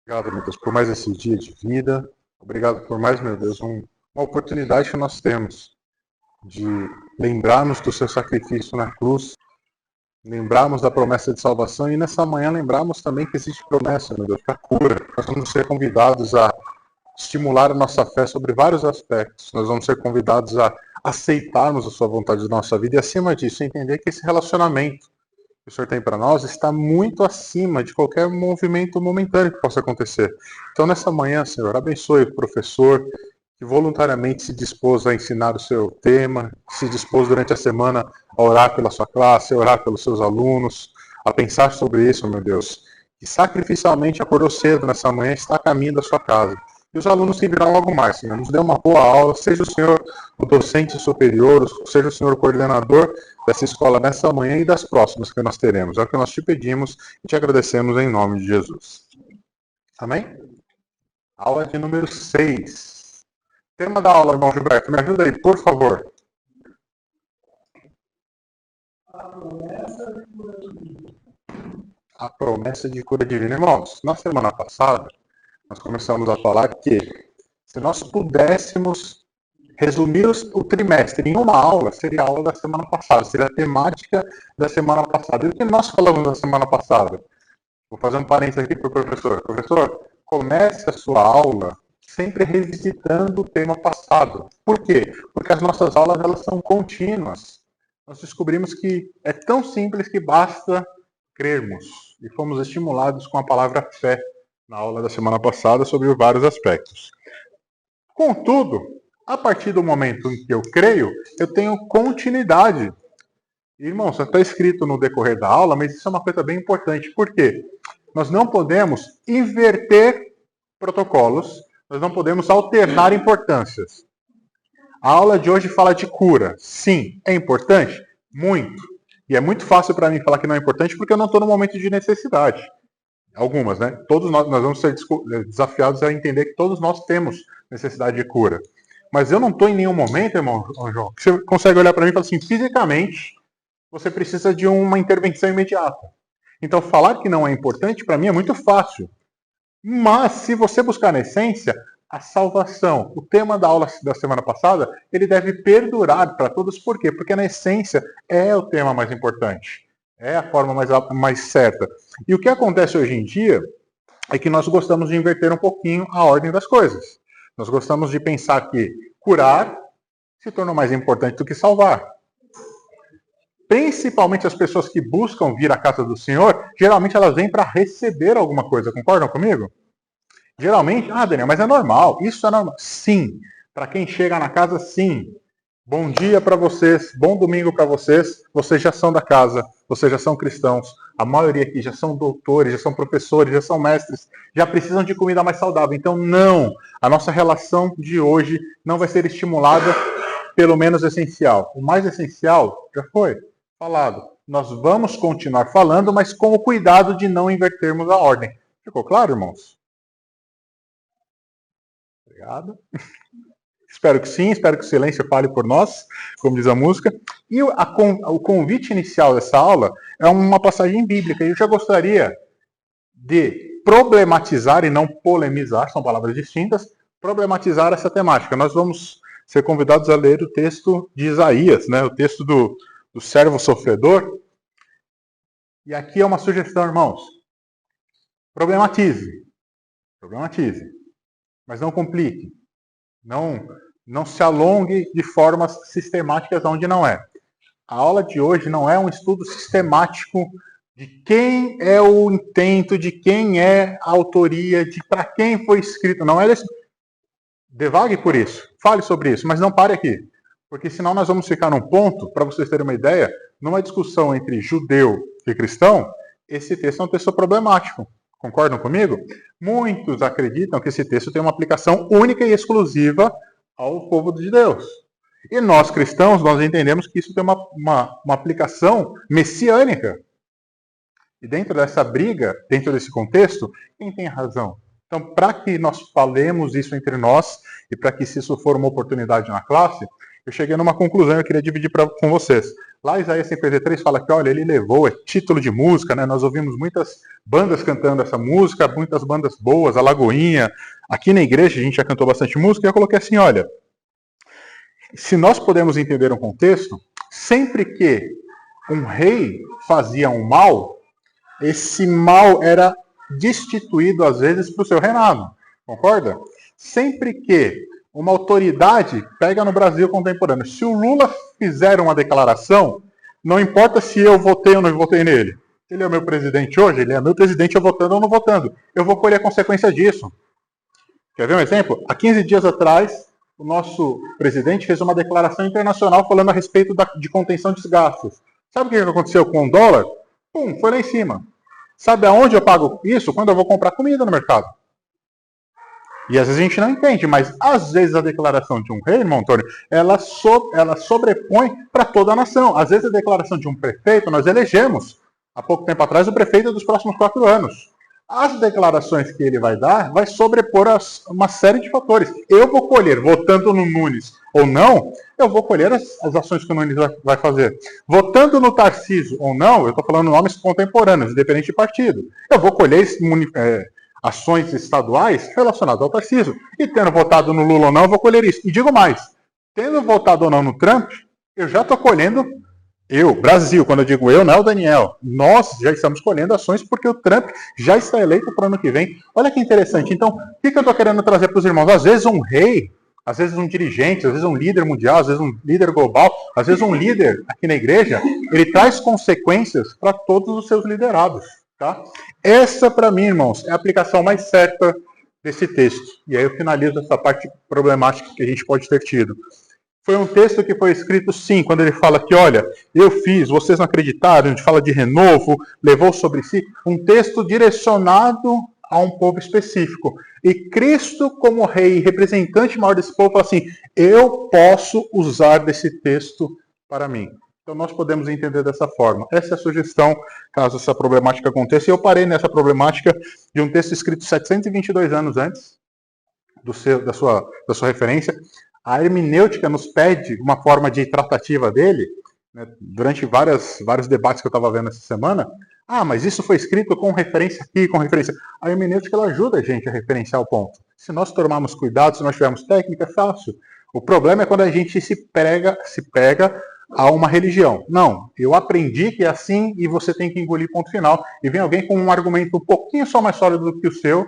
Obrigado, meu Deus, por mais esse dia de vida. Obrigado por mais, meu Deus, uma oportunidade que nós temos de lembrarmos do seu sacrifício na cruz, lembrarmos da promessa de salvação e nessa manhã lembrarmos também que existe promessa, meu Deus, para cura. Nós vamos ser convidados a estimular a nossa fé sobre vários aspectos. Nós vamos ser convidados a aceitarmos a sua vontade na nossa vida e, acima disso, entender que esse relacionamento que o Senhor tem para nós está muito acima de qualquer movimento momentâneo que possa acontecer. Então, nessa manhã, Senhor, abençoe o professor que voluntariamente se dispôs a ensinar o seu tema, que se dispôs durante a semana a orar pela sua classe, a orar pelos seus alunos, a pensar sobre isso, meu Deus. Que sacrificialmente acordou cedo nessa manhã e está a caminho da sua casa. E os alunos que virão logo mais, Senhor. Nos dê uma boa aula, seja o Senhor o docente superior, seja o Senhor o coordenador dessa escola nessa manhã e das próximas que nós teremos. É o que nós te pedimos e te agradecemos em nome de Jesus. Amém? Aula de número 6. Tema da aula, irmão Gilberto, me ajuda aí, por favor. A promessa de cura divina. Irmãos, na semana passada, nós começamos a falar que se nós pudéssemos resumir o trimestre em uma aula, seria a aula da semana passada, seria a temática da semana passada. E o que nós falamos na semana passada? Vou fazer um parênteses aqui para o professor. Professor, comece a sua aula sempre revisitando o tema passado. Por quê? Porque as nossas aulas elas são contínuas. Nós descobrimos que é tão simples que basta crermos. E fomos estimulados com a palavra fé na aula da semana passada sobre vários aspectos. Contudo, a partir do momento em que eu creio, eu tenho continuidade. Irmão, isso está escrito no decorrer da aula, mas isso é uma coisa bem importante. Por quê? Nós não podemos inverter protocolos, nós não podemos alternar importâncias. A aula de hoje fala de cura. Sim, é importante? Muito. E é muito fácil para mim falar que não é importante porque eu não estou no momento de necessidade. Algumas, né? Todos nós vamos ser desafiados a entender que todos nós temos necessidade de cura. Mas eu não estou em nenhum momento, irmão João, que você consegue olhar para mim e falar assim, fisicamente, você precisa de uma intervenção imediata. Então, falar que não é importante, para mim, é muito fácil. Mas, se você buscar na essência, a salvação, o tema da aula da semana passada, ele deve perdurar para todos. Por quê? Porque, na essência, é o tema mais importante. É a forma mais certa. E o que acontece hoje em dia é que nós gostamos de inverter um pouquinho a ordem das coisas. Nós gostamos de pensar que curar se torna mais importante do que salvar. Principalmente as pessoas que buscam vir à casa do Senhor, geralmente elas vêm para receber alguma coisa. Concordam comigo? Geralmente, Daniel, mas é normal. Isso é normal. Sim. Para quem chega na casa, sim. Bom dia para vocês, bom domingo para vocês. Vocês já são da casa, vocês já são cristãos. A maioria aqui já são doutores, já são professores, já são mestres, já precisam de comida mais saudável. Então, não. A nossa relação de hoje não vai ser estimulada pelo menos essencial. O mais essencial já foi falado. Nós vamos continuar falando, mas com o cuidado de não invertermos a ordem. Ficou claro, irmãos? Obrigado. Espero que sim, espero que o silêncio fale por nós, como diz a música. E o convite inicial dessa aula é uma passagem bíblica. E eu já gostaria de problematizar e não polemizar, são palavras distintas, problematizar essa temática. Nós vamos ser convidados a ler o texto de Isaías, né? O texto do servo sofredor. E aqui é uma sugestão, irmãos. Problematize. Problematize. Mas não complique. Não se alongue de formas sistemáticas onde não é. A aula de hoje não é um estudo sistemático de quem é o intento, de quem é a autoria, de para quem foi escrito. Não é desse... Devague por isso, fale sobre isso, mas não pare aqui. Porque senão nós vamos ficar num ponto, para vocês terem uma ideia, numa discussão entre judeu e cristão, esse texto é um texto problemático. Concordam comigo? Muitos acreditam que esse texto tem uma aplicação única e exclusiva ao povo de Deus. E nós cristãos, nós entendemos que isso tem uma aplicação messiânica. E dentro dessa briga, dentro desse contexto, quem tem razão? Então, para que nós falemos isso entre nós, e para que se isso for uma oportunidade na classe, eu cheguei numa conclusão que eu queria dividir com vocês. Lá Isaías 53 fala que, olha, ele levou, é título de música, né? Nós ouvimos muitas bandas cantando essa música, muitas bandas boas, a Lagoinha. Aqui na igreja a gente já cantou bastante música, e eu coloquei assim, olha, se nós podemos entender um contexto, sempre que um rei fazia um mal, esse mal era destituído, às vezes, para o seu reinado. Concorda? Sempre que uma autoridade pega no Brasil contemporâneo, se o Lula fizer uma declaração, não importa se eu votei ou não votei nele. Ele é o meu presidente hoje, ele é meu presidente, eu votando ou não votando. Eu vou colher a consequência disso. Quer ver um exemplo? Há 15 dias atrás, o nosso presidente fez uma declaração internacional falando a respeito de contenção de gastos. Sabe o que aconteceu com o dólar? Pum, foi lá em cima. Sabe aonde eu pago isso? Quando eu vou comprar comida no mercado. E às vezes a gente não entende, mas às vezes a declaração de um rei, irmão Antônio, ela sobrepõe para toda a nação. Às vezes a declaração de um prefeito, nós elegemos, há pouco tempo atrás, o prefeito dos próximos 4 anos. As declarações que ele vai dar vai sobrepor uma série de fatores. Eu vou colher, votando no Nunes ou não, eu vou colher as ações que o Nunes vai fazer. Votando no Tarcísio ou não, eu estou falando nomes contemporâneos, independente de partido. Eu vou colher ações estaduais relacionadas ao Tarcísio. E tendo votado no Lula ou não, eu vou colher isso. E digo mais, tendo votado ou não no Trump, eu já estou colhendo, Brasil, quando eu digo eu, não é o Daniel, nós já estamos colhendo ações porque o Trump já está eleito para o ano que vem. Olha que interessante. Então, o que eu estou querendo trazer para os irmãos? Às vezes um rei, às vezes um dirigente, às vezes um líder mundial, às vezes um líder global, às vezes um líder aqui na igreja, ele traz consequências para todos os seus liderados. Tá? Essa, para mim, irmãos, é a aplicação mais certa desse texto. E aí eu finalizo essa parte problemática que a gente pode ter tido. Foi um texto que foi escrito, sim, quando ele fala que, olha, eu fiz, vocês não acreditaram, a gente fala de renovo, levou sobre si, um texto direcionado a um povo específico. E Cristo, como rei, representante maior desse povo, fala assim, eu posso usar desse texto para mim. Então nós podemos entender dessa forma. Essa é a sugestão, caso essa problemática aconteça. E eu parei nessa problemática de um texto escrito 722 anos antes da sua referência. A hermenêutica nos pede uma forma de tratativa dele, né, durante vários debates que eu estava vendo essa semana. Ah, mas isso foi escrito com referência aqui, com referência. A hermenêutica ela ajuda a gente a referenciar o ponto. Se nós tomarmos cuidado, se nós tivermos técnica, é fácil. O problema é quando a gente se pega a uma religião. Não, eu aprendi que é assim e você tem que engolir, ponto final. E vem alguém com um argumento um pouquinho só mais sólido do que o seu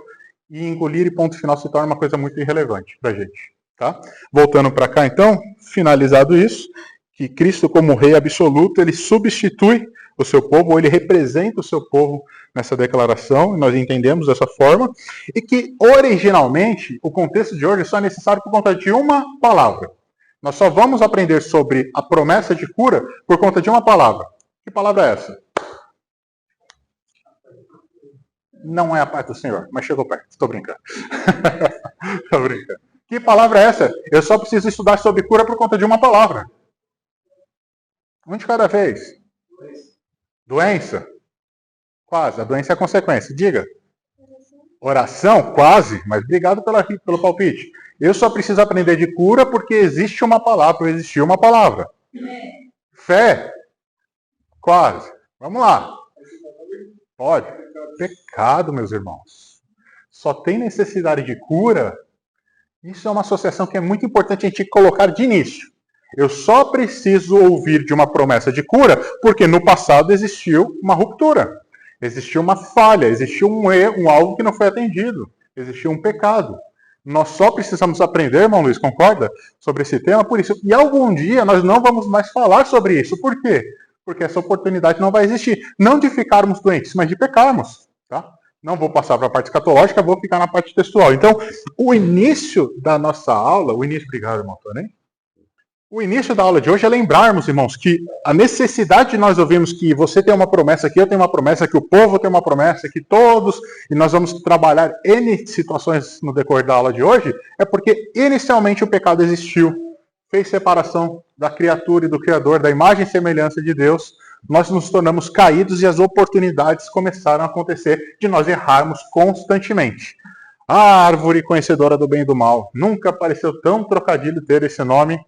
e engolir e ponto final se torna uma coisa muito irrelevante para a gente. Tá? Voltando para cá, então, finalizado isso, que Cristo como rei absoluto, ele substitui o seu povo, ou ele representa o seu povo nessa declaração, e nós entendemos dessa forma, e que originalmente o contexto de hoje só é necessário por conta de uma palavra. Nós só vamos aprender sobre a promessa de cura por conta de uma palavra. Que palavra é essa? Não é a paz do Senhor, mas chegou perto. Estou brincando. Estou brincando. Que palavra é essa? Eu só preciso estudar sobre cura por conta de uma palavra. Um de cada vez. Doença? Quase. A doença é a consequência. Diga. Oração? Quase. Mas obrigado pelo palpite. Eu só preciso aprender de cura porque existe uma palavra, existiu uma palavra. Fé? Quase. Vamos lá. Pode. Pecado, meus irmãos. Só tem necessidade de cura. Isso é uma associação que é muito importante a gente colocar de início. Eu só preciso ouvir de uma promessa de cura porque no passado existiu uma ruptura. Existiu uma falha, existiu um erro, algo que não foi atendido. Existiu um pecado. Nós só precisamos aprender, irmão Luiz, concorda? Sobre esse tema, por isso. E algum dia nós não vamos mais falar sobre isso. Por quê? Porque essa oportunidade não vai existir. Não de ficarmos doentes, mas de pecarmos. Tá? Não vou passar para a parte escatológica, vou ficar na parte textual. Então, o início da nossa aula, obrigado, irmão Tony. O início da aula de hoje é lembrarmos, irmãos, que a necessidade de nós ouvirmos que você tem uma promessa, que eu tenho uma promessa, que o povo tem uma promessa, que todos, e nós vamos trabalhar N situações no decorrer da aula de hoje, é porque inicialmente o pecado existiu, fez separação da criatura e do Criador, da imagem e semelhança de Deus, nós nos tornamos caídos e as oportunidades começaram a acontecer de nós errarmos constantemente. A árvore conhecedora do bem e do mal. Nunca pareceu tão trocadilho ter esse nome.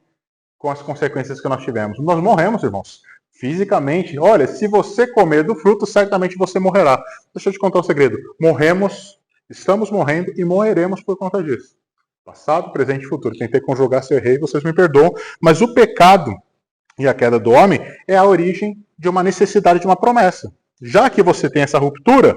com as consequências que nós tivemos. Nós morremos, irmãos, fisicamente. Olha, se você comer do fruto, certamente você morrerá. Deixa eu te contar um segredo. Morremos, estamos morrendo e morreremos por conta disso. Passado, presente e futuro. Tentei conjugar, se eu errei, vocês me perdoam. Mas o pecado e a queda do homem é a origem de uma necessidade de uma promessa. Já que você tem essa ruptura,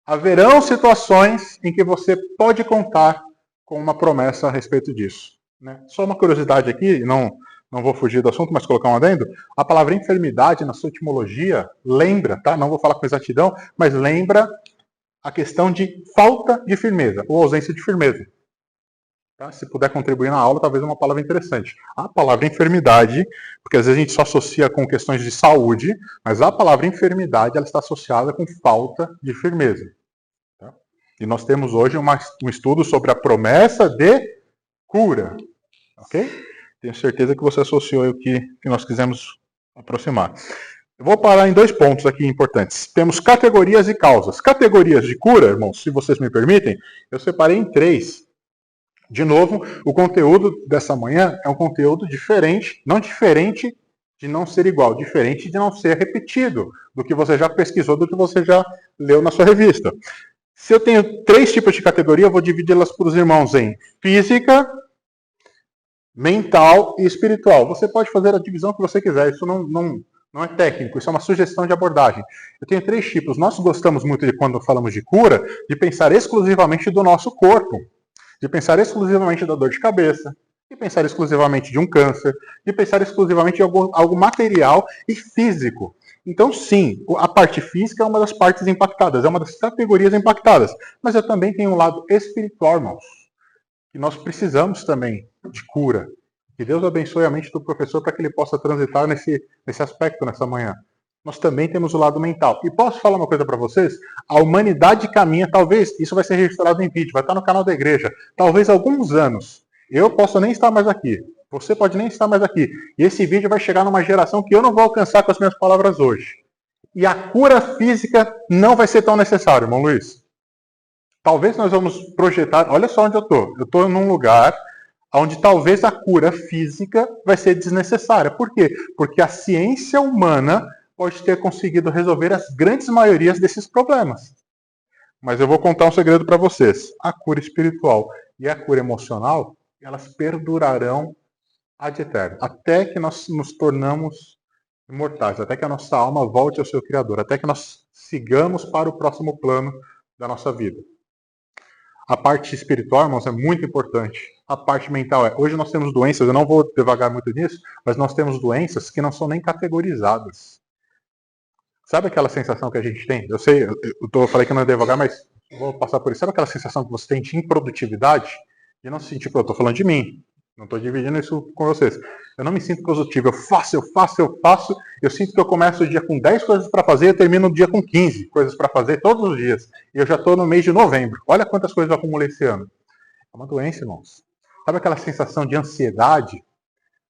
haverão situações em que você pode contar com uma promessa a respeito disso. Né? Só uma curiosidade aqui, não vou fugir do assunto, mas colocar um adendo. A palavra enfermidade, na sua etimologia, lembra, tá? Não vou falar com exatidão, mas lembra a questão de falta de firmeza, ou ausência de firmeza. Tá? Se puder contribuir na aula, talvez uma palavra interessante. A palavra enfermidade, porque às vezes a gente só associa com questões de saúde, mas a palavra enfermidade ela está associada com falta de firmeza. Tá? E nós temos hoje um estudo sobre a promessa de cura. Ok? Tenho certeza que você associou o que nós quisemos aproximar. Eu vou parar em 2 pontos aqui importantes. Temos categorias e causas. Categorias de cura, irmãos, se vocês me permitem, eu separei em 3. De novo, o conteúdo dessa manhã é um conteúdo diferente, não diferente de não ser igual, diferente de não ser repetido do que você já pesquisou, do que você já leu na sua revista. Se eu tenho 3 tipos de categoria, eu vou dividi-las para os irmãos em física, mental e espiritual. Você pode fazer a divisão que você quiser, isso não é técnico, isso é uma sugestão de abordagem. Eu tenho 3 tipos. Nós gostamos muito de, quando falamos de cura, de pensar exclusivamente do nosso corpo. De pensar exclusivamente da dor de cabeça, de pensar exclusivamente de um câncer, de pensar exclusivamente de algo material e físico. Então, sim, a parte física é uma das partes impactadas, é uma das categorias impactadas. Mas eu também tenho um lado espiritual, irmãos, que nós precisamos também de cura. Que Deus abençoe a mente do professor para que ele possa transitar nesse aspecto nessa manhã. Nós também temos o lado mental. E posso falar uma coisa para vocês? A humanidade caminha, talvez, isso vai ser registrado em vídeo, vai estar no canal da igreja, talvez alguns anos. Eu posso nem estar mais aqui. Você pode nem estar mais aqui. E esse vídeo vai chegar numa geração que eu não vou alcançar com as minhas palavras hoje. E a cura física não vai ser tão necessária, irmão Luiz. Talvez nós vamos projetar... Olha só onde eu estou. Eu estou num lugar onde talvez a cura física vai ser desnecessária. Por quê? Porque a ciência humana pode ter conseguido resolver as grandes maiorias desses problemas. Mas eu vou contar um segredo para vocês. A cura espiritual e a cura emocional, elas perdurarão ad eterno. Até que nós nos tornamos imortais, até que a nossa alma volte ao seu Criador, até que nós sigamos para o próximo plano da nossa vida. A parte espiritual, irmãos, é muito importante. A parte mental é... Hoje nós temos doenças, eu não vou devagar muito nisso, mas nós temos doenças que não são nem categorizadas. Sabe aquela sensação que a gente tem? Eu sei, falei que não é devagar, mas vou passar por isso. Sabe aquela sensação que você tem de improdutividade? De não se sentir, eu estou falando de mim. Não estou dividindo isso com vocês. Eu não me sinto produtivo. Eu faço. Eu sinto que eu começo o dia com 10 coisas para fazer e eu termino o dia com 15 coisas para fazer todos os dias. E eu já estou no mês de novembro. Olha quantas coisas eu acumulei esse ano. É uma doença, irmãos. Sabe aquela sensação de ansiedade?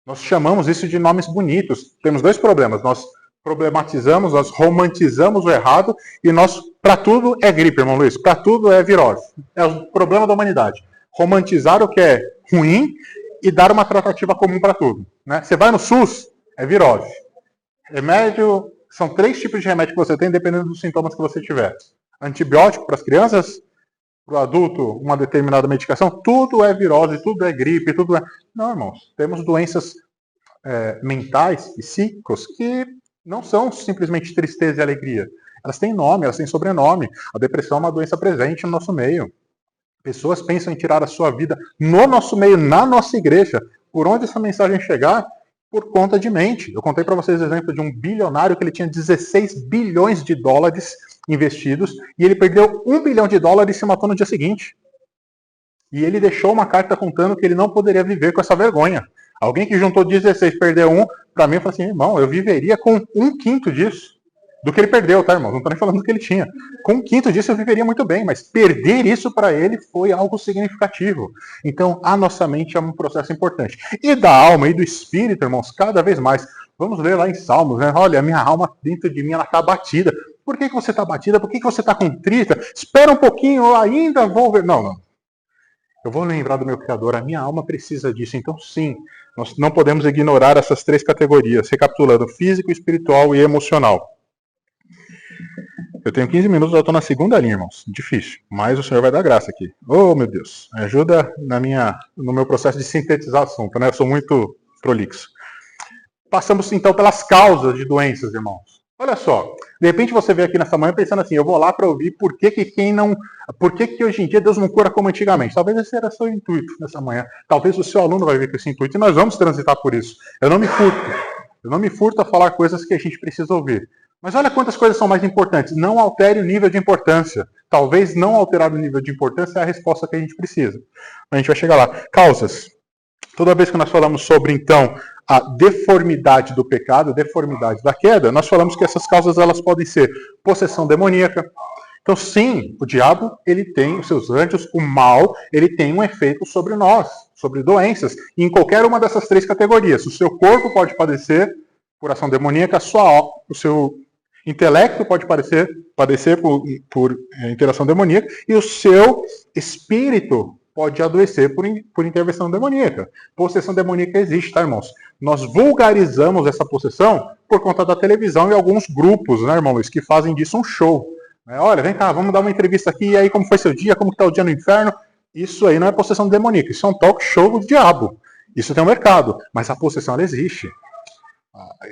Nós chamamos isso de nomes bonitos. Temos 2 problemas. Nós problematizamos, nós romantizamos o errado e nós, para tudo é gripe, irmão Luiz, para tudo é virose. É o problema da humanidade. Romantizar o que é ruim e dar uma tratativa comum para tudo. Né? Você vai no SUS, é virose. Remédio, são 3 tipos de remédio que você tem, dependendo dos sintomas que você tiver. Antibiótico para as crianças, para o adulto, uma determinada medicação, tudo é virose, tudo é gripe, tudo é... Não, irmãos, temos doenças mentais, psíquicos, que não são simplesmente tristeza e alegria. Elas têm nome, elas têm sobrenome. A depressão é uma doença presente no nosso meio. Pessoas pensam em tirar a sua vida no nosso meio, na nossa igreja. Por onde essa mensagem chegar? Por conta de mente. Eu contei para vocês o exemplo de um bilionário que ele tinha 16 bilhões de dólares investidos e ele perdeu 1 bilhão de dólares e se matou no dia seguinte. E ele deixou uma carta contando que ele não poderia viver com essa vergonha. Alguém que juntou 16 perdeu 1, para mim eu falei assim, irmão, eu viveria com 1/5 disso. Do que ele perdeu, tá, irmão? Não tô nem falando do que ele tinha. Com 1/5 disso eu viveria muito bem, mas perder isso para ele foi algo significativo. Então, a nossa mente é um processo importante. E da alma e do espírito, irmãos, cada vez mais. Vamos ler lá em Salmos, né? Olha, a minha alma dentro de mim, ela tá abatida. Por que você tá abatida? Por que você tá contrita? Espera um pouquinho, eu ainda vou ver. Não. Eu vou lembrar do meu Criador, a minha alma precisa disso. Então, sim, nós não podemos ignorar essas três categorias, recapitulando: físico, espiritual e emocional. Eu tenho 15 minutos, eu estou na segunda linha, irmãos. Difícil, mas o Senhor vai dar graça aqui. Oh, meu Deus, me ajuda no meu processo de sintetizar o assunto, né? Eu sou muito prolixo. Passamos, então, pelas causas de doenças, irmãos. Olha só, de repente você vê aqui nessa manhã pensando assim: eu vou lá para ouvir por que hoje em dia Deus não cura como antigamente. Talvez esse era o seu intuito nessa manhã. Talvez o seu aluno vai vir com esse intuito e nós vamos transitar por isso. Eu não me furto a falar coisas que a gente precisa ouvir. Mas olha quantas coisas são mais importantes. Não altere o nível de importância. Talvez não alterar o nível de importância é a resposta que a gente precisa. A gente vai chegar lá. Causas. Toda vez que nós falamos sobre, então, a deformidade do pecado, a deformidade da queda, nós falamos que essas causas elas podem ser possessão demoníaca. Então, sim, o diabo ele tem os seus anjos, o mal ele tem um efeito sobre nós, sobre doenças, e em qualquer uma dessas três categorias. O seu corpo pode padecer por ação demoníaca, o seu intelecto pode padecer por interação demoníaca, e o seu espírito pode adoecer por intervenção demoníaca. Possessão demoníaca existe, tá, irmãos? Nós vulgarizamos essa possessão por conta da televisão e alguns grupos, né, irmão Luiz, que fazem disso um show. Olha, vem cá, vamos dar uma entrevista aqui, e aí como foi seu dia, como está o dia no inferno? Isso aí não é possessão demoníaca, isso é um talk show do diabo. Isso tem um mercado, mas a possessão ela existe.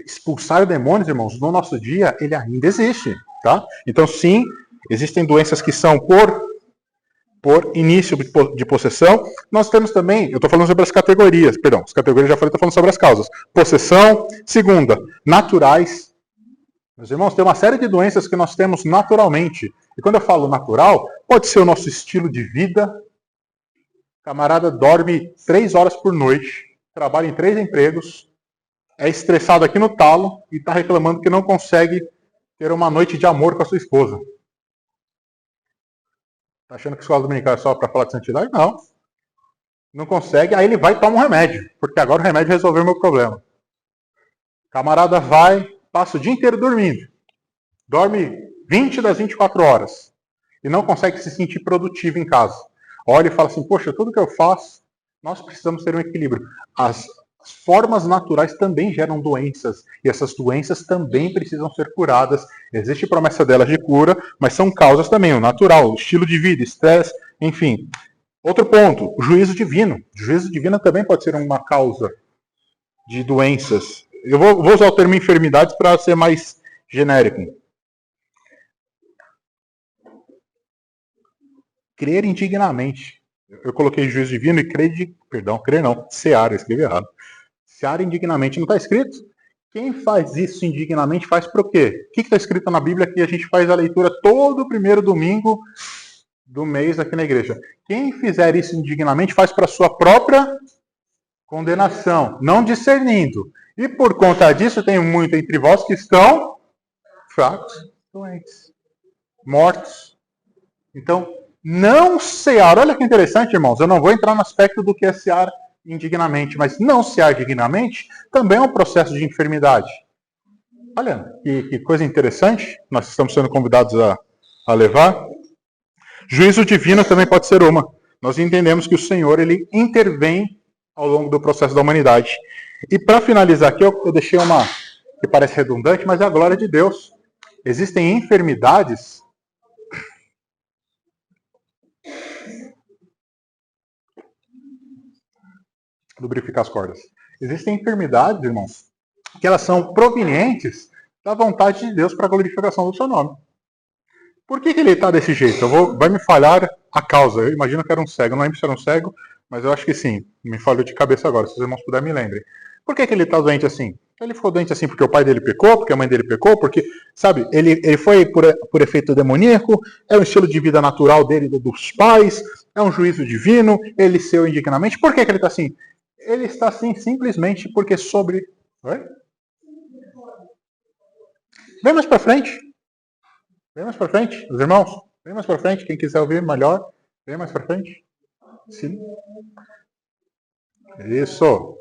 Expulsar demônios, irmãos, no nosso dia, ele ainda existe, tá? Então, sim, existem doenças que são por início de possessão. Nós temos também, eu estou falando sobre as categorias, perdão, as categorias já falei, estou falando sobre as causas. Possessão, segunda, naturais. Meus irmãos, tem uma série de doenças que nós temos naturalmente. E quando eu falo natural, pode ser o nosso estilo de vida. O camarada dorme 3 horas por noite, trabalha em 3 empregos, é estressado aqui no talo e está reclamando que não consegue ter uma noite de amor com a sua esposa. Tá achando que escola dominical é só para falar de santidade? Não. Não consegue, aí ele vai e toma um remédio, porque agora o remédio resolveu o meu problema. Camarada vai, passa o dia inteiro dormindo. Dorme 20 das 24 horas. E não consegue se sentir produtivo em casa. Olha e fala assim: poxa, tudo que eu faço, nós precisamos ter um equilíbrio. As formas naturais também geram doenças. E essas doenças também precisam ser curadas. Existe promessa delas de cura, mas são causas também. O natural, o estilo de vida, estresse, enfim. Outro ponto, o juízo divino. O juízo divino também pode ser uma causa de doenças. Eu vou usar o termo enfermidades para ser mais genérico. Crer indignamente. Eu coloquei juízo divino e crer não, seara, eu escrevi errado. Seara indignamente, não está escrito? Quem faz isso indignamente faz para o quê? O que está escrito na Bíblia que a gente faz a leitura todo primeiro domingo do mês aqui na igreja? Quem fizer isso indignamente faz para a sua própria condenação, não discernindo. E por conta disso tem muito entre vós que estão fracos, doentes, mortos. Então, não cear. Olha que interessante, irmãos. Eu não vou entrar no aspecto do que é cear indignamente, mas não cear dignamente também é um processo de enfermidade. Olha, que coisa interessante. Nós estamos sendo convidados a levar. Juízo divino também pode ser uma. Nós entendemos que o Senhor ele intervém ao longo do processo da humanidade. E para finalizar aqui, eu deixei uma que parece redundante, mas é a glória de Deus. Existem enfermidades lubrificar as cordas. Existem enfermidades, irmãos, que elas são provenientes da vontade de Deus para a glorificação do seu nome. Por que ele está desse jeito? Vai me falhar a causa. Eu imagino que era um cego. Não lembro se era um cego, mas eu acho que sim. Me falhou de cabeça agora. Se os irmãos puderem, me lembrem. Por que ele está doente assim? Ele ficou doente assim porque o pai dele pecou, porque a mãe dele pecou, porque, sabe, ele foi por efeito demoníaco, é um estilo de vida natural dele, dos pais, é um juízo divino, ele seu indignamente. Por que ele está assim? Ele está assim simplesmente porque sobre... Oi? Vem mais para frente. Vem mais para frente, os irmãos. Vem mais para frente, quem quiser ouvir melhor. Vem mais para frente. Sim. Isso.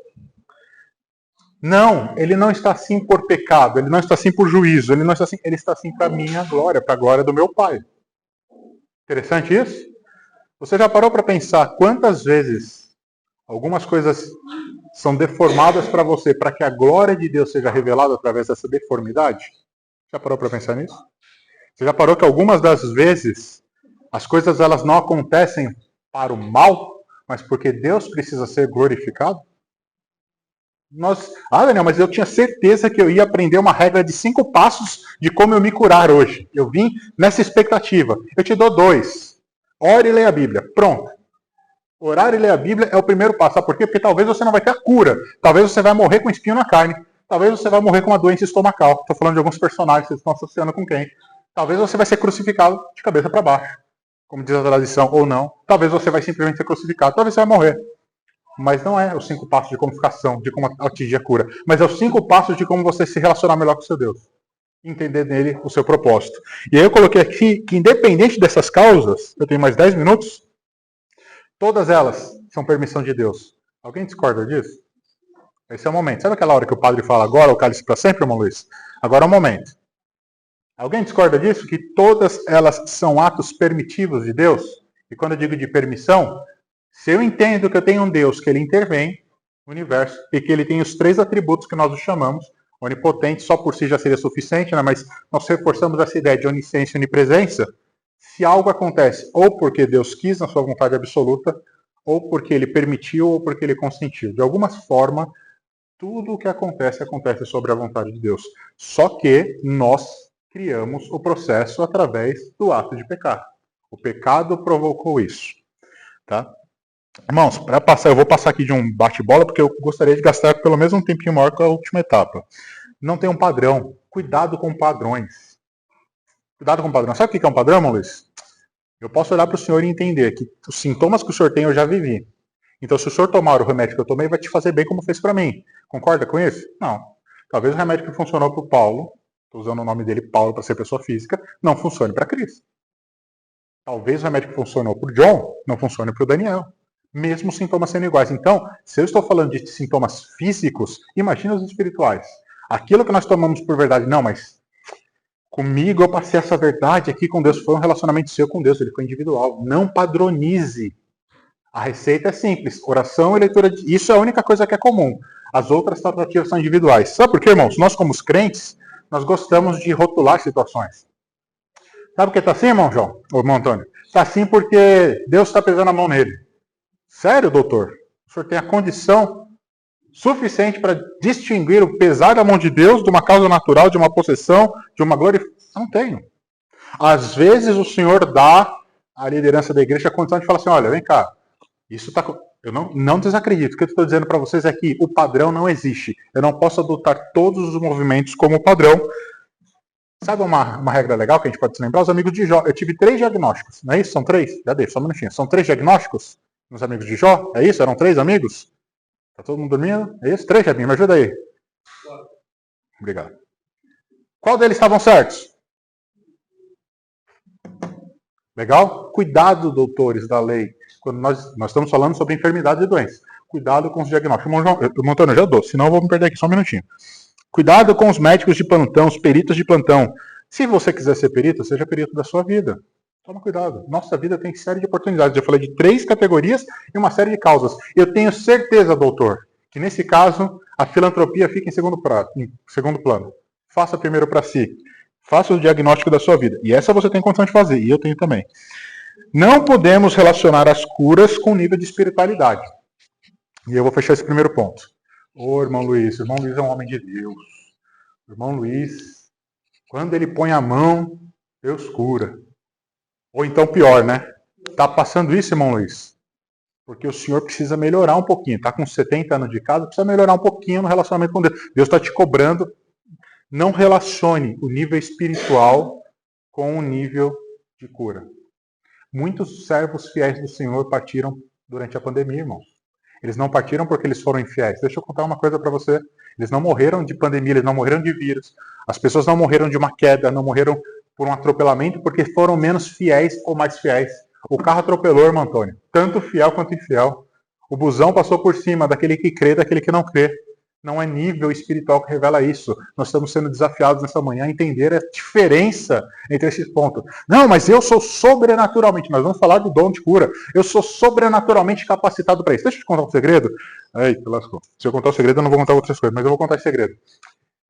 Não, ele não está assim por pecado, ele não está assim por juízo, ele está assim para a minha glória, para a glória do meu Pai. Interessante isso? Você já parou para pensar quantas vezes algumas coisas são deformadas para você, para que a glória de Deus seja revelada através dessa deformidade? Já parou para pensar nisso? Você já parou que algumas das vezes as coisas elas não acontecem para o mal, mas porque Deus precisa ser glorificado? Daniel, mas eu tinha certeza que eu ia aprender uma regra de 5 passos de como eu me curar hoje. Eu vim nessa expectativa. Eu te dou 2. Ore e leia a Bíblia. Pronto. Orar e ler a Bíblia é o primeiro passo. Sabe por quê? Porque talvez você não vai ter a cura. Talvez você vai morrer com espinho na carne. Talvez você vai morrer com uma doença estomacal. Estou falando de alguns personagens, vocês estão associando com quem? Talvez você vai ser crucificado de cabeça para baixo, como diz a tradição, ou não. Talvez você vai simplesmente ser crucificado. Talvez você vai morrer. Mas não é os 5 passos de como ficar são, de como atingir a cura. Mas é os 5 passos de como você se relacionar melhor com o seu Deus. Entender nele o seu propósito. E aí eu coloquei aqui que independente dessas causas, eu tenho mais 10 minutos, todas elas são permissão de Deus. Alguém discorda disso? Esse é o momento. Sabe aquela hora que o padre fala agora o cálice para sempre, irmão Luiz? Agora é o momento. Alguém discorda disso? Que todas elas são atos permitivos de Deus? E quando eu digo de permissão, se eu entendo que eu tenho um Deus que ele intervém no universo e que ele tem os 3 atributos que nós o chamamos, onipotente só por si já seria suficiente, né? Mas nós reforçamos essa ideia de onisciência e onipresença. Se algo acontece ou porque Deus quis na sua vontade absoluta, ou porque ele permitiu, ou porque ele consentiu. De alguma forma, tudo o que acontece, acontece sobre a vontade de Deus. Só que nós criamos o processo através do ato de pecar. O pecado provocou isso. Tá? Irmãos, para passar, eu vou passar aqui de um bate-bola, porque eu gostaria de gastar pelo menos um tempinho maior que a última etapa. Não tem um padrão. Cuidado com padrões. Cuidado com padrão. Sabe o que é um padrão, Luiz? Eu posso olhar para o senhor e entender que os sintomas que o senhor tem eu já vivi. Então, se o senhor tomar o remédio que eu tomei, vai te fazer bem como fez para mim. Concorda com isso? Não. Talvez o remédio que funcionou para o Paulo, estou usando o nome dele, Paulo, para ser pessoa física, não funcione para Cris. Talvez o remédio que funcionou para o John não funcione para o Daniel. Mesmo os sintomas sendo iguais. Então, se eu estou falando de sintomas físicos, imagina os espirituais. Aquilo que nós tomamos por verdade, não, mas comigo eu passei essa verdade aqui com Deus, foi um relacionamento seu com Deus, ele foi individual. Não padronize. A receita é simples, oração e leitura de... Isso é a única coisa que é comum. As outras tratativas são individuais. Sabe por quê, irmãos? Nós, como os crentes, nós gostamos de rotular situações. Sabe por que está assim, irmão João? Ou irmão Antônio? Está assim porque Deus está pesando a mão nele. Sério, doutor? O senhor tem a condição suficiente para distinguir o pesar da mão de Deus de uma causa natural, de uma possessão, de uma glorificação? Não tenho. Às vezes o senhor dá à liderança da igreja a condição de falar assim, olha, vem cá, isso está... Eu não desacredito. O que eu estou dizendo para vocês é que o padrão não existe. Eu não posso adotar todos os movimentos como padrão. Sabe uma regra legal que a gente pode se lembrar? Os amigos de Jó. Eu tive 3 diagnósticos. Não é isso? São 3? Já dei, só um minutinho. São 3 diagnósticos nos amigos de Jó? É isso? Eram 3 amigos? Tá todo mundo dormindo? É isso? 3, Jabinho? Me ajuda aí. Obrigado. Qual deles estavam certos? Legal? Cuidado, doutores da lei. Quando nós estamos falando sobre enfermidade e doença. Cuidado com os diagnósticos. Montano, eu já dou, senão eu vou me perder aqui só um minutinho. Cuidado com os médicos de plantão, os peritos de plantão. Se você quiser ser perito, seja perito da sua vida. Toma cuidado. Nossa vida tem série de oportunidades. Eu falei de 3 categorias e uma série de causas. Eu tenho certeza, doutor, que nesse caso a filantropia fica em segundo plano. Faça primeiro para si. Faça o diagnóstico da sua vida. E essa você tem condição de fazer, e eu tenho também. Não podemos relacionar as curas com o nível de espiritualidade. E eu vou fechar esse primeiro ponto. Ô, irmão Luiz é um homem de Deus. O irmão Luiz, quando ele põe a mão, Deus cura. Ou então pior, né? Tá passando isso, irmão Luiz? Porque o senhor precisa melhorar um pouquinho. Tá com 70 anos de casa, precisa melhorar um pouquinho no relacionamento com Deus. Deus está te cobrando. Não relacione o nível espiritual com o nível de cura. Muitos servos fiéis do Senhor partiram durante a pandemia, irmãos. Eles não partiram porque eles foram infiéis. Deixa eu contar uma coisa para você. Eles não morreram de pandemia, eles não morreram de vírus. As pessoas não morreram de uma queda, não morreram por um atropelamento porque foram menos fiéis ou mais fiéis. O carro atropelou, irmão Antônio. Tanto fiel quanto infiel. O busão passou por cima daquele que crê, daquele que não crê. Não é nível espiritual que revela isso. Nós estamos sendo desafiados nessa manhã a entender a diferença entre esses pontos. Não, mas eu sou sobrenaturalmente. Nós vamos falar do dom de cura. Eu sou sobrenaturalmente capacitado para isso. Deixa eu te contar um segredo. Eita, lascou. Se eu contar o segredo, eu não vou contar outras coisas, mas eu vou contar esse segredo.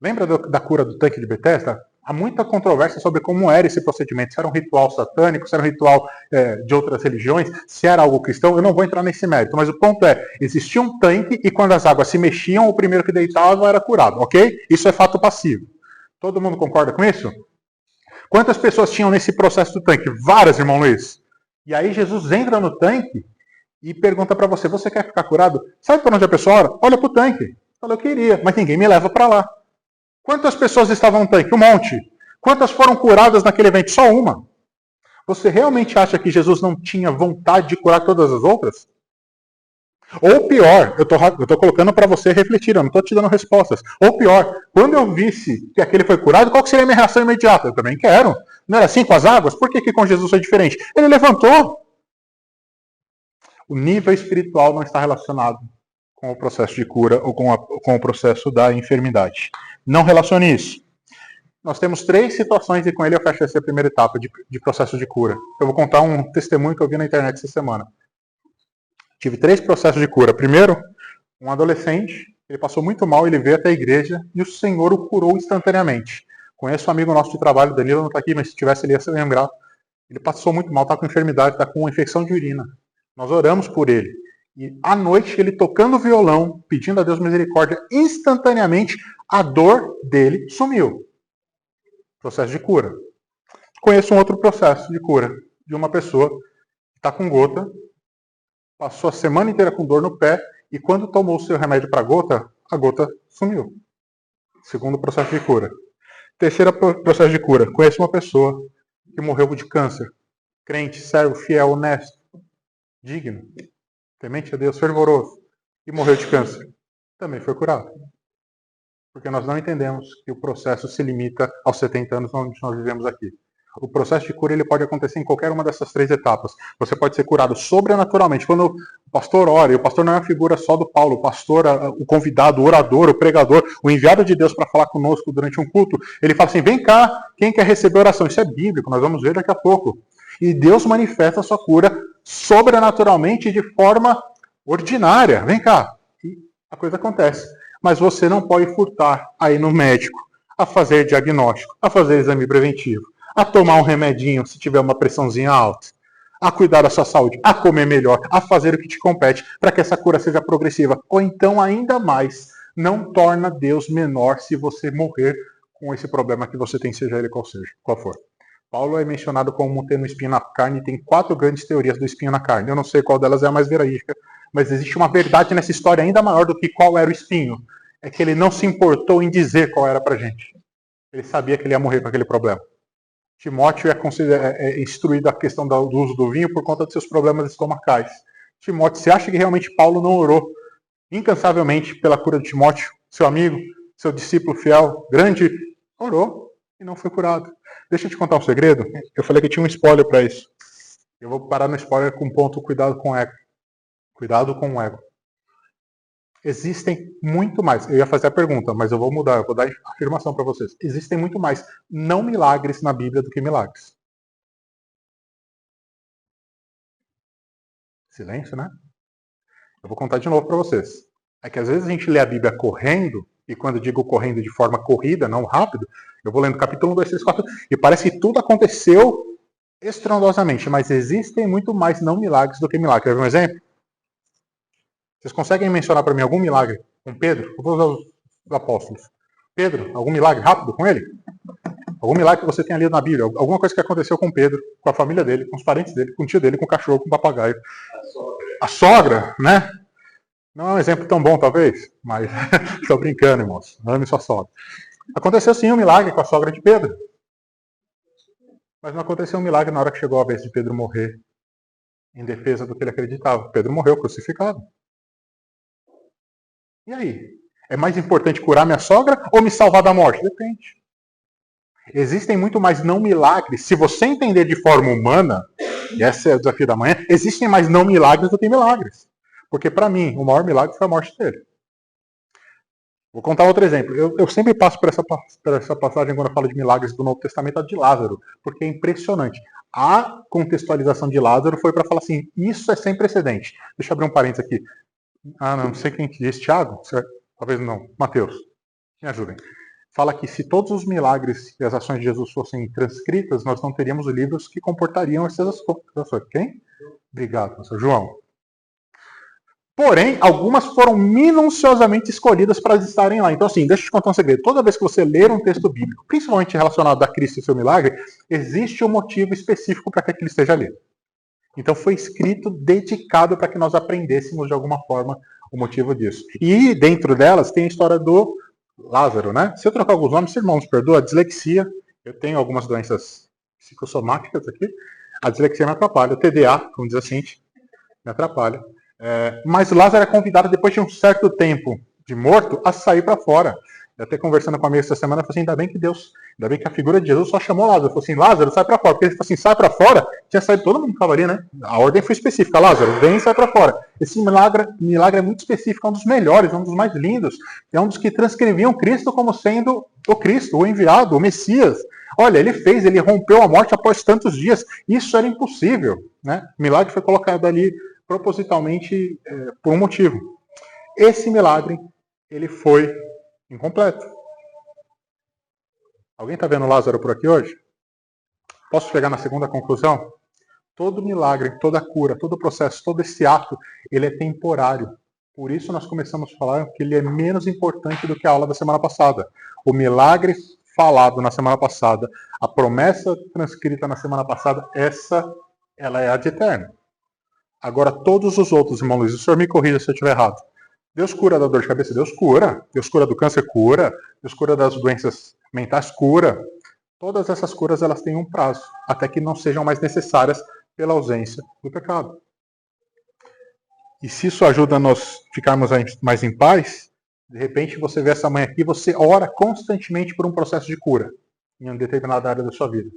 Lembra da cura do tanque de Betesda? Há muita controvérsia sobre como era esse procedimento. Se era um ritual satânico, se era um ritual de outras religiões, se era algo cristão. Eu não vou entrar nesse mérito, mas o ponto é, existia um tanque e quando as águas se mexiam, o primeiro que deitava era curado, ok? Isso é fato passivo. Todo mundo concorda com isso? Quantas pessoas tinham nesse processo do tanque? Várias, irmão Luiz. E aí Jesus entra no tanque e pergunta para você, você quer ficar curado? Sabe para onde a pessoa olha? Olha para o tanque. Fala, eu queria, mas ninguém me leva para lá. Quantas pessoas estavam no tanque? Um monte. Quantas foram curadas naquele evento? Só uma. Você realmente acha que Jesus não tinha vontade de curar todas as outras? Ou pior, eu estou colocando para você refletir, eu não estou te dando respostas. Ou pior, quando eu visse que aquele foi curado, qual seria a minha reação imediata? Eu também quero. Não era assim com as águas? Por que com Jesus foi diferente? Ele levantou. O nível espiritual não está relacionado com o processo de cura ou com o processo da enfermidade. Não relacione isso. Nós temos 3 situações e com ele eu fecho essa primeira etapa de processo de cura. Eu vou contar um testemunho que eu vi na internet essa semana. Tive 3 processos de cura. Primeiro, um adolescente, ele passou muito mal, ele veio até a igreja e o Senhor o curou instantaneamente. Conheço um amigo nosso de trabalho, Danilo não está aqui, mas se tivesse ele ia se lembrar. Ele passou muito mal, está com enfermidade, está com infecção de urina. Nós oramos por ele. E à noite, ele tocando violão, pedindo a Deus misericórdia, instantaneamente a dor dele sumiu. Processo de cura. Conheço um outro processo de cura de uma pessoa que está com gota, passou a semana inteira com dor no pé e quando tomou o seu remédio para a gota sumiu. Segundo processo de cura. Terceiro processo de cura. Conheço uma pessoa que morreu de câncer. Crente, servo, fiel, honesto, digno, temente a Deus, fervoroso, e morreu de câncer. Também foi curado. Porque nós não entendemos que o processo se limita aos 70 anos onde nós vivemos aqui. O processo de cura ele pode acontecer em qualquer uma dessas 3 etapas. Você pode ser curado sobrenaturalmente. Quando o pastor ora, e o pastor não é uma figura só do Paulo, o pastor, o convidado, o orador, o pregador, o enviado de Deus para falar conosco durante um culto, ele fala assim, vem cá, quem quer receber oração? Isso é bíblico, nós vamos ver daqui a pouco. E Deus manifesta a sua cura sobrenaturalmente de forma ordinária. Vem cá. E a coisa acontece. Mas você não pode furtar aí no médico, a fazer diagnóstico, a fazer exame preventivo, a tomar um remedinho se tiver uma pressãozinha alta, a cuidar da sua saúde, a comer melhor, a fazer o que te compete para que essa cura seja progressiva. Ou então, ainda mais, não torna Deus menor se você morrer com esse problema que você tem, seja ele qual for. Paulo é mencionado como tendo um espinho na carne e tem 4 grandes teorias do espinho na carne. Eu não sei qual delas é a mais verídica, mas existe uma verdade nessa história ainda maior do que qual era o espinho. É que ele não se importou em dizer qual era pra gente. Ele sabia que ele ia morrer com aquele problema. Timóteo é instruído a questão do uso do vinho por conta dos seus problemas estomacais. Timóteo, você acha que realmente Paulo não orou incansavelmente pela cura de Timóteo? Seu amigo, seu discípulo fiel, grande, orou e não foi curado. Deixa eu te contar um segredo. Eu falei que tinha um spoiler para isso. Eu vou parar no spoiler com o ponto cuidado com o ego. Cuidado com o ego. Existem muito mais. Eu ia fazer a pergunta, mas eu vou mudar. Eu vou dar a afirmação para vocês. Existem muito mais não milagres na Bíblia do que milagres. Silêncio, né? Eu vou contar de novo para vocês. É que às vezes a gente lê a Bíblia correndo, e quando eu digo correndo de forma corrida, não rápido, eu vou lendo capítulo 1, 2, 3, 4, e parece que tudo aconteceu estrondosamente, mas existem muito mais não milagres do que milagres. Quer ver um exemplo? Vocês conseguem mencionar para mim algum milagre com Pedro? Eu vou usar os apóstolos. Pedro, algum milagre rápido com ele? Algum milagre que você tenha lido na Bíblia? Alguma coisa que aconteceu com Pedro, com a família dele, com os parentes dele, com o tio dele, com o cachorro, com o papagaio. A sogra, né? Não é um exemplo tão bom, talvez, mas estou brincando, irmãos. Ame sua sogra. Aconteceu sim um milagre com a sogra de Pedro. Mas não aconteceu um milagre na hora que chegou a vez de Pedro morrer em defesa do que ele acreditava. Pedro morreu crucificado. E aí? É mais importante curar minha sogra ou me salvar da morte? Depende. Existem muito mais não milagres. Se você entender de forma humana, e esse é o desafio da manhã, existem mais não milagres do que milagres. Porque para mim, o maior milagre foi a morte dele. Vou contar outro exemplo. Eu sempre passo por essa passagem quando eu falo de milagres do Novo Testamento, a de Lázaro, porque é impressionante. A contextualização de Lázaro foi para falar assim, isso é sem precedente. Deixa eu abrir um parênteses aqui. Não sei quem que disse, Tiago? Talvez não. Mateus, me ajudem. Fala que se todos os milagres e as ações de Jesus fossem transcritas, nós não teríamos livros que comportariam essas ações. Quem? Obrigado, professor João. Porém, algumas foram minuciosamente escolhidas para estarem lá. Então, assim, deixa eu te contar um segredo. Toda vez que você ler um texto bíblico, principalmente relacionado a Cristo e seu milagre, existe um motivo específico para que aquilo esteja ali. Então, foi escrito dedicado para que nós aprendêssemos de alguma forma o motivo disso. E dentro delas tem a história do Lázaro, né? Se eu trocar alguns nomes, irmão, nos perdoa, a dislexia. Eu tenho algumas doenças psicossomáticas aqui. A dislexia me atrapalha. O TDA, como diz a Cintia, me atrapalha. Mas Lázaro é convidado, depois de um certo tempo de morto, a sair para fora. Eu até conversando com a amiga essa semana, eu falei assim, ainda bem que a figura de Jesus só chamou Lázaro. Falou assim, Lázaro, sai para fora. Porque ele falou assim, sai para fora, tinha saído todo mundo que estava ali, né? A ordem foi específica, Lázaro, vem e sai para fora. Esse milagre é muito específico, é um dos melhores, um dos mais lindos. É um dos que transcreviam Cristo como sendo o Cristo, o enviado, o Messias. Olha, ele rompeu a morte após tantos dias. Isso era impossível, né? O milagre foi colocado ali propositalmente por um motivo. Esse milagre, ele foi incompleto. Alguém está vendo Lázaro por aqui hoje? Posso chegar na segunda conclusão? Todo milagre, toda cura, todo processo, todo esse ato, ele é temporário. Por isso nós começamos a falar que ele é menos importante do que a aula da semana passada. O milagre falado na semana passada, a promessa transcrita na semana passada, ela é a de eterno. Agora, todos os outros, irmão Luiz, o senhor me corrija se eu estiver errado. Deus cura da dor de cabeça? Deus cura. Deus cura do câncer? Cura. Deus cura das doenças mentais? Cura. Todas essas curas, elas têm um prazo, até que não sejam mais necessárias pela ausência do pecado. E se isso ajuda a nós ficarmos mais em paz, de repente você vê essa mãe aqui, você ora constantemente por um processo de cura em uma determinada área da sua vida.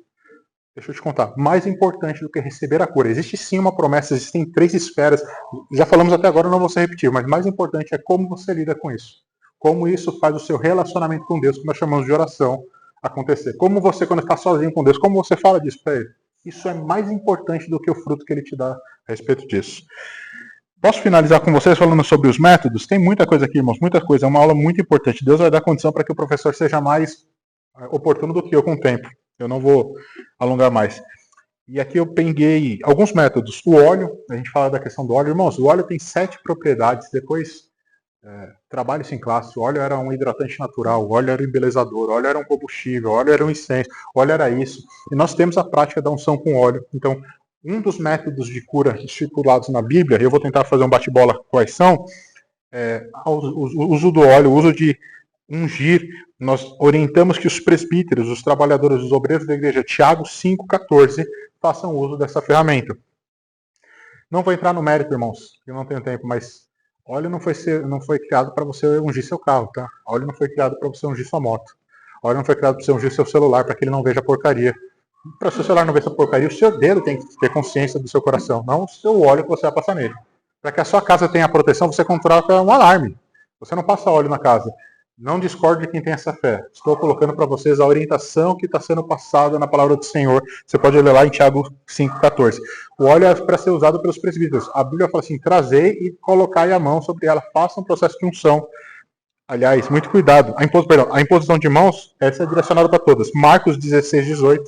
Deixa eu te contar, mais importante do que receber a cura. Existe sim uma promessa, existem 3 esferas. Já falamos até agora, não vou ser repetido, mas mais importante é como você lida com isso. Como isso faz o seu relacionamento com Deus, que nós chamamos de oração, acontecer. Como você, quando está sozinho com Deus, como você fala disso para Ele. Isso é mais importante do que o fruto que Ele te dá a respeito disso. Posso finalizar com vocês falando sobre os métodos? Tem muita coisa aqui, irmãos, muita coisa. É uma aula muito importante. Deus vai dar condição para que o professor seja mais oportuno do que eu com o tempo. Eu não vou alongar mais. E aqui eu peguei alguns métodos. O óleo, a gente fala da questão do óleo. Irmãos, o óleo tem 7 propriedades. Depois, trabalho sem classe. O óleo era um hidratante natural, o óleo era um embelezador, o óleo era um combustível, o óleo era um incenso, o óleo era isso. E nós temos a prática da unção com óleo. Então, um dos métodos de cura estipulados na Bíblia, eu vou tentar fazer um bate-bola quais são, o uso do óleo, o uso de ungir. Nós orientamos que os presbíteros, os trabalhadores, os obreiros da igreja, Tiago 5,14, façam uso dessa ferramenta. Não vou entrar no mérito, irmãos, eu não tenho tempo, mas óleo não foi criado para você ungir seu carro, tá? Óleo não foi criado para você ungir sua moto. Óleo não foi criado para você ungir seu celular, para que ele não veja porcaria. Para o seu celular não ver essa porcaria, o seu dedo tem que ter consciência do seu coração, não o seu óleo que você vai passar nele. Para que a sua casa tenha proteção, você contrata um alarme. Você não passa óleo na casa. Não discorde de quem tem essa fé. Estou colocando para vocês a orientação que está sendo passada na palavra do Senhor. Você pode ler lá em Tiago 5,14. O óleo é para ser usado pelos presbíteros. A Bíblia fala assim, trazei e colocai a mão sobre ela. Faça um processo de unção. Aliás, muito cuidado. A imposição de mãos, essa é direcionada para todas. Marcos 16,18.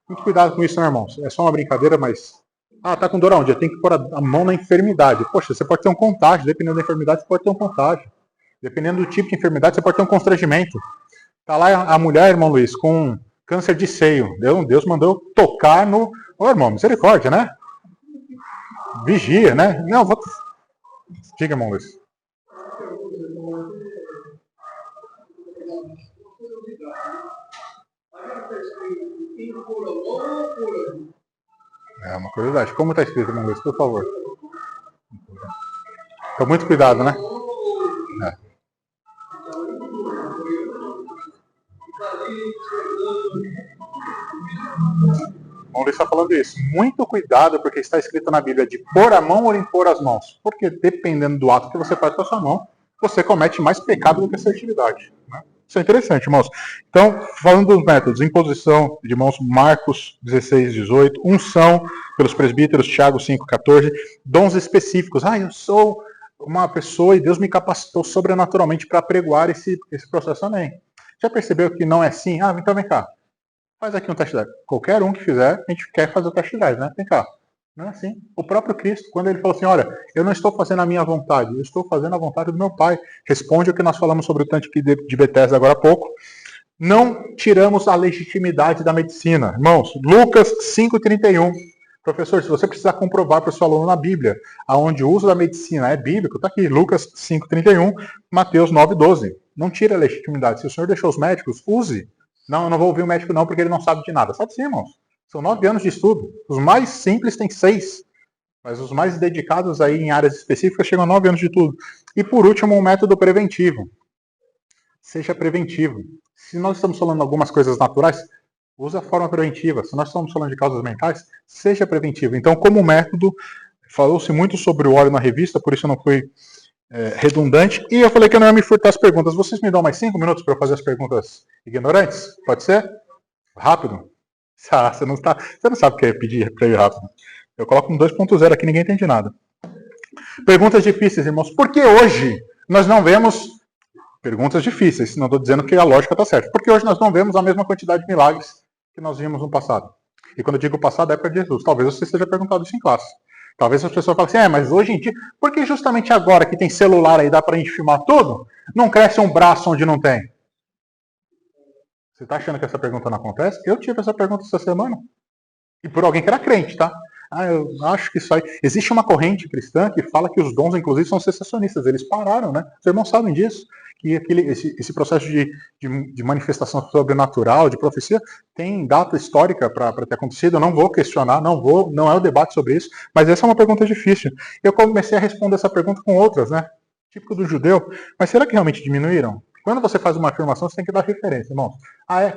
Muito cuidado com isso, né, irmãos? É só uma brincadeira, mas... tá com dor aonde? Eu tenho que pôr a mão na enfermidade. Poxa, você pode ter um contágio. Dependendo da enfermidade, você pode ter um contágio. Dependendo do tipo de enfermidade, você pode ter um constrangimento. Tá lá a mulher, irmão Luiz, com câncer de seio. Deus mandou tocar no... Ô, irmão, misericórdia, né? Vigia, né? Não, vou... Diga, irmão Luiz. É uma curiosidade. Como está escrito, irmão Luiz, por favor? Então, muito cuidado, né? O Luiz está falando isso. Muito cuidado, porque está escrito na Bíblia de pôr a mão ou impor as mãos. Porque dependendo do ato que você faz com a sua mão, você comete mais pecado do que assertividade. Né? Isso é interessante, irmãos. Então, falando dos métodos, imposição de mãos, Marcos 16, 18, unção pelos presbíteros, Tiago 5, 14, dons específicos. Eu sou uma pessoa e Deus me capacitou sobrenaturalmente para pregoar esse processo também. Já percebeu que não é assim? Então vem cá. Faz aqui um test drive. Qualquer um que fizer, a gente quer fazer o test drive, né? Vem cá. Não é assim. O próprio Cristo, quando ele falou assim, olha, eu não estou fazendo a minha vontade, eu estou fazendo a vontade do meu Pai. Responde o que nós falamos sobre o tanque de Betesda agora há pouco. Não tiramos a legitimidade da medicina. Irmãos, Lucas 5,31. Professor, se você precisar comprovar para o seu aluno na Bíblia, aonde o uso da medicina é bíblico, está aqui, Lucas 5,31, Mateus 9,12. Não tira a legitimidade. Se o senhor deixou os médicos, use. Não, eu não vou ouvir o médico não, porque ele não sabe de nada. Sabe sim, irmãos. São 9 anos de estudo. Os mais simples têm 6. Mas os mais dedicados aí em áreas específicas chegam a 9 anos de tudo. E por último, um método preventivo. Seja preventivo. Se nós estamos falando de algumas coisas naturais, use a forma preventiva. Se nós estamos falando de causas mentais, seja preventivo. Então, como método, falou-se muito sobre o óleo na revista, por isso eu não fui redundante. E eu falei que eu não ia me furtar as perguntas. Vocês me dão mais 5 minutos para eu fazer as perguntas ignorantes? Pode ser? Rápido? Você não sabe o que é pedir para ir rápido. Eu coloco um 2.0 aqui, ninguém entende nada. Perguntas difíceis, irmãos. Por que hoje nós não vemos perguntas difíceis? Não estou dizendo que a lógica está certa. Porque hoje nós não vemos a mesma quantidade de milagres que nós vimos no passado. E quando eu digo passado, é para Jesus. Talvez você esteja perguntado isso em classe. Talvez as pessoas falem assim, mas hoje em dia, por que justamente agora que tem celular aí, dá para a gente filmar tudo, não cresce um braço onde não tem? Você está achando que essa pergunta não acontece? Eu tive essa pergunta essa semana. E por alguém que era crente, tá? Eu acho que isso aí... Existe uma corrente cristã que fala que os dons, inclusive, são cessacionistas. Eles pararam, né? Os irmãos sabem disso. Que esse processo de manifestação sobrenatural, de profecia, tem data histórica para ter acontecido. Eu não vou questionar, não é o debate sobre isso, mas essa é uma pergunta difícil. Eu comecei a responder essa pergunta com outras, né? Típico do judeu. Mas será que realmente diminuíram? Quando você faz uma afirmação, você tem que dar referência, irmãos.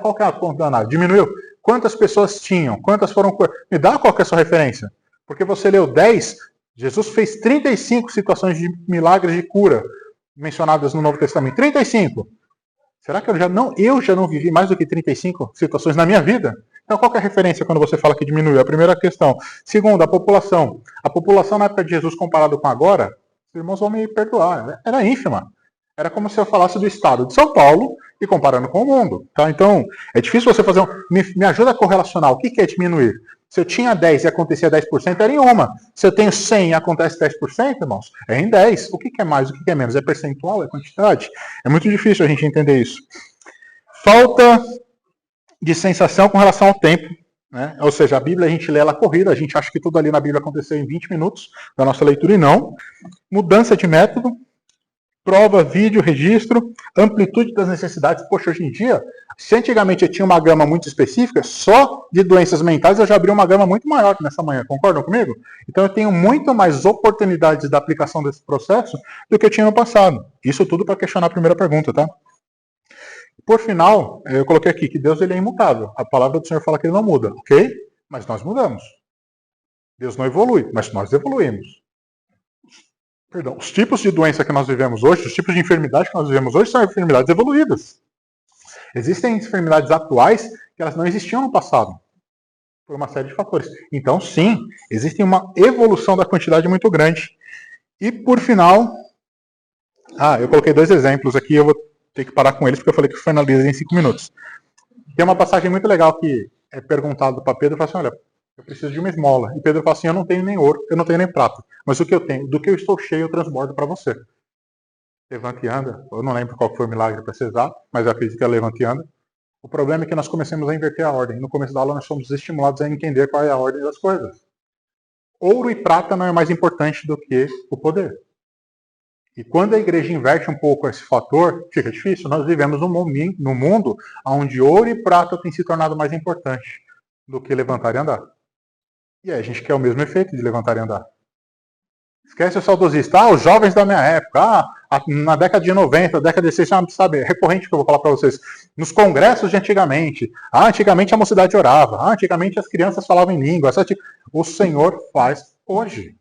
Qual que é a conta da análise? Diminuiu? Quantas pessoas tinham? Quantas foram... Me dá qual que é a sua referência. Porque você leu 10, Jesus fez 35 situações de milagres de cura mencionadas no Novo Testamento. 35. Será que eu já não vivi mais do que 35 situações na minha vida? Então, qual que é a referência quando você fala que diminuiu? A primeira questão. Segunda, a população. A população na época de Jesus comparado com agora, os irmãos vão me perdoar, era ínfima. Era como se eu falasse do estado de São Paulo e comparando com o mundo. Tá? Então, é difícil você fazer me ajuda a correlacionar. O que é diminuir? Se eu tinha 10 e acontecia 10%, era em uma. Se eu tenho 100 e acontece 10%, irmãos, é em 10. O que é mais? O que é menos? É percentual? É quantidade? É muito difícil a gente entender isso. Falta de sensação com relação ao tempo. Né? Ou seja, a Bíblia a gente lê ela corrida, a gente acha que tudo ali na Bíblia aconteceu em 20 minutos da nossa leitura e não. Mudança de método. Prova, vídeo, registro, amplitude das necessidades. Poxa, hoje em dia, se antigamente eu tinha uma gama muito específica, só de doenças mentais eu já abri uma gama muito maior nessa manhã, concordam comigo? Então eu tenho muito mais oportunidades da aplicação desse processo do que eu tinha no passado. Isso tudo para questionar a primeira pergunta, tá? Por final, eu coloquei aqui que Deus ele é imutável. A palavra do Senhor fala que ele não muda, ok? Mas nós mudamos. Deus não evolui, mas nós evoluímos. Perdão, os tipos de doença que nós vivemos hoje, os tipos de enfermidade que nós vivemos hoje são enfermidades evoluídas. Existem enfermidades atuais que elas não existiam no passado, por uma série de fatores. Então, sim, existe uma evolução da quantidade muito grande. E, por final, eu coloquei 2 exemplos aqui, eu vou ter que parar com eles, porque eu falei que finaliza em 5 minutos. Tem uma passagem muito legal que é perguntado para Pedro, fala assim, olha, eu preciso de uma esmola. E Pedro fala assim, eu não tenho nem ouro, eu não tenho nem prata. Mas o que eu tenho, do que eu estou cheio, eu transbordo para você. Levanta e anda. Eu não lembro qual foi o milagre para ser exato, mas eu acredito que é levanta e anda. O problema é que nós começamos a inverter a ordem. No começo da aula nós somos estimulados a entender qual é a ordem das coisas. Ouro e prata não é mais importante do que o poder. E quando a igreja inverte um pouco esse fator, fica difícil. Nós vivemos num mundo onde ouro e prata têm se tornado mais importante do que levantar e andar. E aí a gente quer o mesmo efeito de levantar e andar. Esquece o saudosista. Os jovens da minha época. Na década de 90, década de 60, sabe, é recorrente que eu vou falar para vocês. Nos congressos de antigamente. Antigamente a mocidade orava. Antigamente as crianças falavam em língua. O Senhor faz hoje.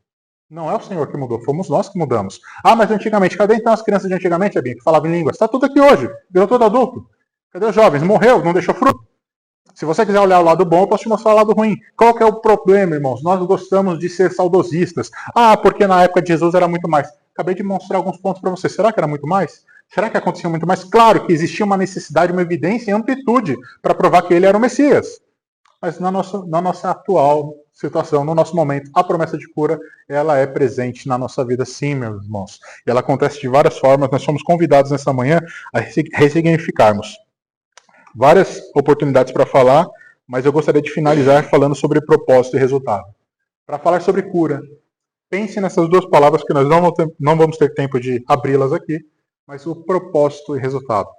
Não é o Senhor que mudou, fomos nós que mudamos. Ah, mas antigamente, cadê então as crianças de antigamente, Abinha, que falavam em línguas? Está tudo aqui hoje, virou todo adulto. Cadê os jovens? Morreu, não deixou fruto. Se você quiser olhar o lado bom, eu posso te mostrar o lado ruim. Qual que é o problema, irmãos? Nós gostamos de ser saudosistas. Ah, porque na época de Jesus era muito mais. Acabei de mostrar alguns pontos para você. Será que era muito mais? Será que acontecia muito mais? Claro que existia uma necessidade, uma evidência e amplitude para provar que ele era o Messias. Mas na nossa atual situação, no nosso momento, a promessa de cura, ela é presente na nossa vida, sim, meus irmãos. E ela acontece de várias formas. Nós somos convidados nessa manhã a ressignificarmos. Várias oportunidades para falar, mas eu gostaria de finalizar falando sobre propósito e resultado. Para falar sobre cura, pense nessas duas palavras que nós não vamos ter tempo de abri-las aqui, mas o propósito e resultado.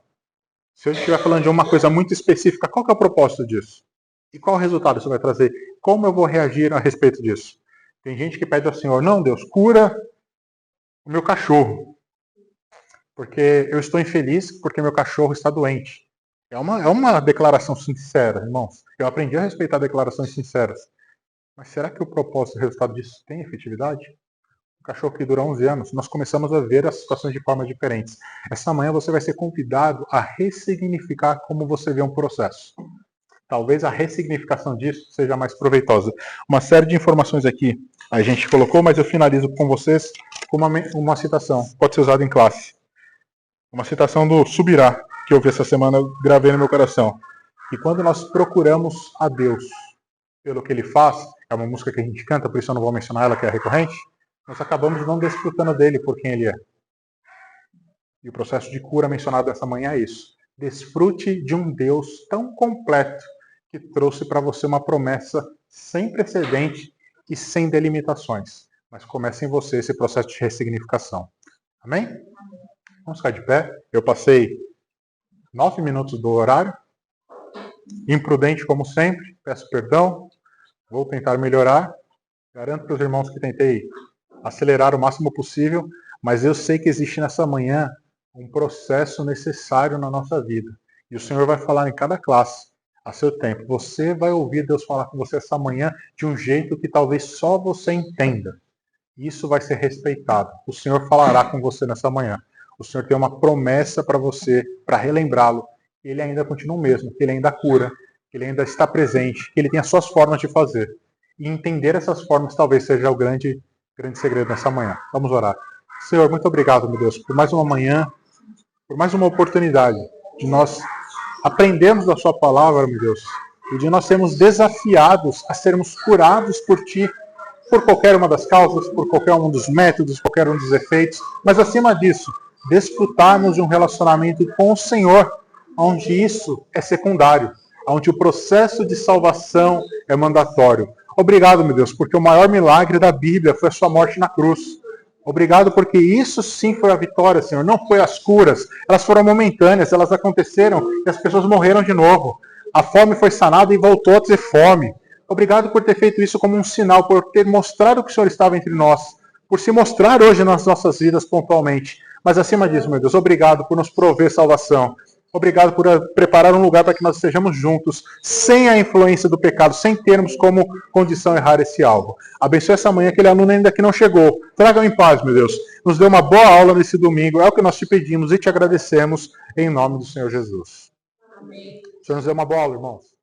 Se eu estiver falando de uma coisa muito específica, qual que é o propósito disso? E qual resultado isso vai trazer? Como eu vou reagir a respeito disso? Tem gente que pede ao Senhor, não, Deus, cura o meu cachorro, porque eu estou infeliz porque meu cachorro está doente. É uma declaração sincera, irmãos. Eu aprendi a respeitar declarações sinceras. Mas será que o propósito e o resultado disso tem efetividade? O cachorro que dura 11 anos, nós começamos a ver as situações de formas diferentes. Essa manhã você vai ser convidado a ressignificar como você vê um processo. Talvez a ressignificação disso seja mais proveitosa. Uma série de informações aqui a gente colocou, mas eu finalizo com vocês com uma citação. Pode ser usada em classe. Uma citação do Subirá, que eu vi essa semana, eu gravei no meu coração. E quando nós procuramos a Deus pelo que Ele faz, é uma música que a gente canta, por isso eu não vou mencionar ela, que é recorrente, nós acabamos não desfrutando dele por quem Ele é. E o processo de cura mencionado essa manhã é isso. Desfrute de um Deus tão completo que trouxe para você uma promessa sem precedente e sem delimitações. Mas comece em você esse processo de ressignificação. Amém? Vamos ficar de pé. Eu passei 9 minutos do horário. Imprudente como sempre. Peço perdão. Vou tentar melhorar. Garanto para os irmãos que tentei acelerar o máximo possível. Mas eu sei que existe nessa manhã um processo necessário na nossa vida. E o Senhor vai falar em cada classe a seu tempo. Você vai ouvir Deus falar com você essa manhã de um jeito que talvez só você entenda. Isso vai ser respeitado. O Senhor falará com você nessa manhã. O Senhor tem uma promessa para você, para relembrá-lo. Ele ainda continua o mesmo, que Ele ainda cura, que Ele ainda está presente, que Ele tem as suas formas de fazer. E entender essas formas talvez seja o grande segredo nessa manhã. Vamos orar. Senhor, muito obrigado, meu Deus, por mais uma manhã, por mais uma oportunidade de nós aprendermos da Sua palavra, meu Deus, e de nós sermos desafiados a sermos curados por Ti, por qualquer uma das causas, por qualquer um dos métodos, qualquer um dos efeitos, mas acima disso, desfrutarmos de um relacionamento com o Senhor, onde isso é secundário, onde o processo de salvação é mandatório. Obrigado, meu Deus, porque o maior milagre da Bíblia foi a sua morte na cruz. Obrigado porque isso sim foi a vitória, Senhor. Não foi as curas. Elas foram momentâneas, elas aconteceram e as pessoas morreram de novo. A fome foi sanada e voltou a ter fome. Obrigado por ter feito isso como um sinal, por ter mostrado que o Senhor estava entre nós, por se mostrar hoje nas nossas vidas pontualmente. Mas acima disso, meu Deus, obrigado por nos prover salvação. Obrigado por preparar um lugar para que nós estejamos juntos, sem a influência do pecado, sem termos como condição errar esse alvo. Abençoe essa manhã, aquele aluno ainda que não chegou. Traga-o em paz, meu Deus. Nos dê uma boa aula nesse domingo. É o que nós te pedimos e te agradecemos em nome do Senhor Jesus. Amém. O Senhor nos dê uma boa aula, irmãos.